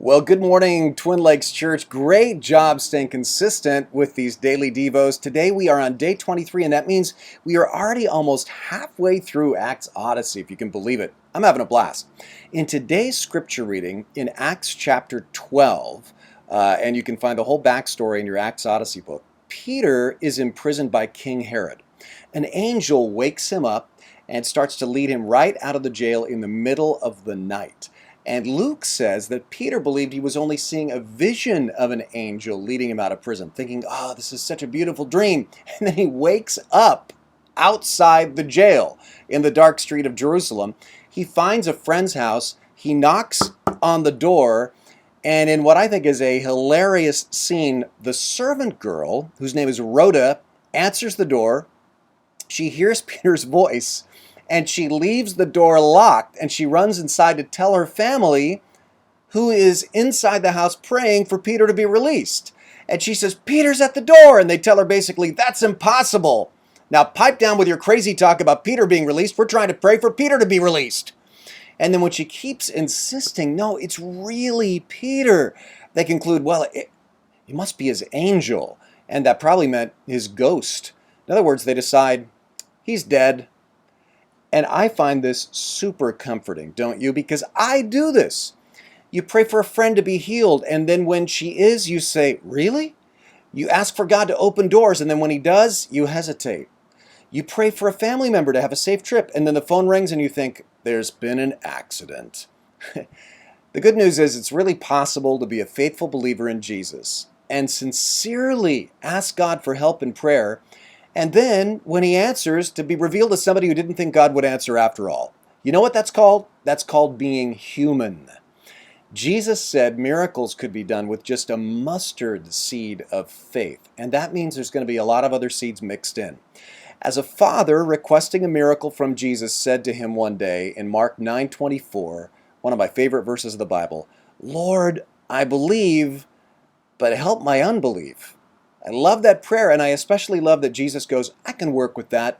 Well, good morning, Twin Lakes Church. Great job staying consistent with these daily devos. Today we are on day 23, and that means we are already almost halfway through Acts Odyssey, if you can believe it. I'm having a blast. In today's scripture reading, in Acts chapter 12, and you can find the whole backstory in your Acts Odyssey book, Peter is imprisoned by King Herod. An angel wakes him up and starts to lead him right out of the jail in the middle of the night. And Luke says that Peter believed he was only seeing a vision of an angel leading him out of prison, thinking, oh, this is such a beautiful dream. And then he wakes up outside the jail in the dark street of Jerusalem. He finds a friend's house. He knocks on the door. And in what I think is a hilarious scene, the servant girl, whose name is Rhoda, answers the door. She hears Peter's voice. And she leaves the door locked, and she runs inside to tell her family, who is inside the house praying for Peter to be released. And she says, Peter's at the door. And they tell her basically, that's impossible. Now pipe down with your crazy talk about Peter being released. We're trying to pray for Peter to be released. And then when she keeps insisting, no, it's really Peter, they conclude, well, it must be his angel. And that probably meant his ghost. In other words, they decide, he's dead. And I find this super comforting, don't you? Because I do this. You pray for a friend to be healed, and then when she is, you say, really? You ask for God to open doors, and then when he does, you hesitate. You pray for a family member to have a safe trip, and then the phone rings and you think, there's been an accident. The good news is it's really possible to be a faithful believer in Jesus and sincerely ask God for help in prayer, and then, when he answers, to be revealed to somebody who didn't think God would answer after all. You know what that's called? That's called being human. Jesus said miracles could be done with just a mustard seed of faith. And that means there's going to be a lot of other seeds mixed in. As a father requesting a miracle from Jesus said to him one day in Mark 9:24, one of my favorite verses of the Bible, Lord, I believe, but help my unbelief. I love that prayer, and I especially love that Jesus goes, I can work with that.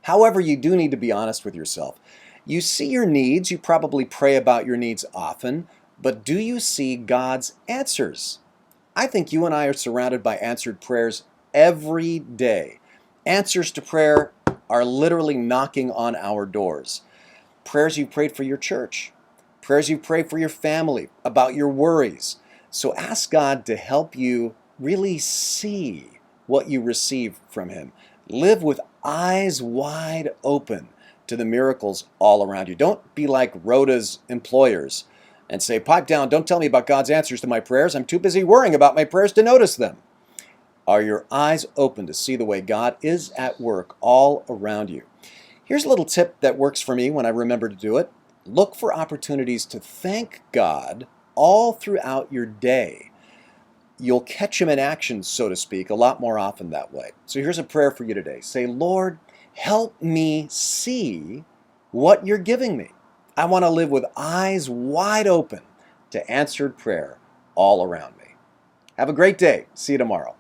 However, you do need to be honest with yourself. You see your needs, you probably pray about your needs often, but do you see God's answers? I think you and I are surrounded by answered prayers every day. Answers to prayer are literally knocking on our doors. Prayers you've prayed for your church, prayers you've prayed for your family, about your worries. So ask God to help you really see what you receive from him. Live with eyes wide open to the miracles all around you. Don't be like Rhoda's employers and say, pipe down, don't tell me about God's answers to my prayers. I'm too busy worrying about my prayers to notice them. Are your eyes open to see the way God is at work all around you? Here's a little tip that works for me when I remember to do it. Look for opportunities to thank God all throughout your day. You'll catch him in action, so to speak, a lot more often that way. So here's a prayer for you today. Say, Lord, help me see what you're giving me. I want to live with eyes wide open to answered prayer all around me. Have a great day. See you tomorrow.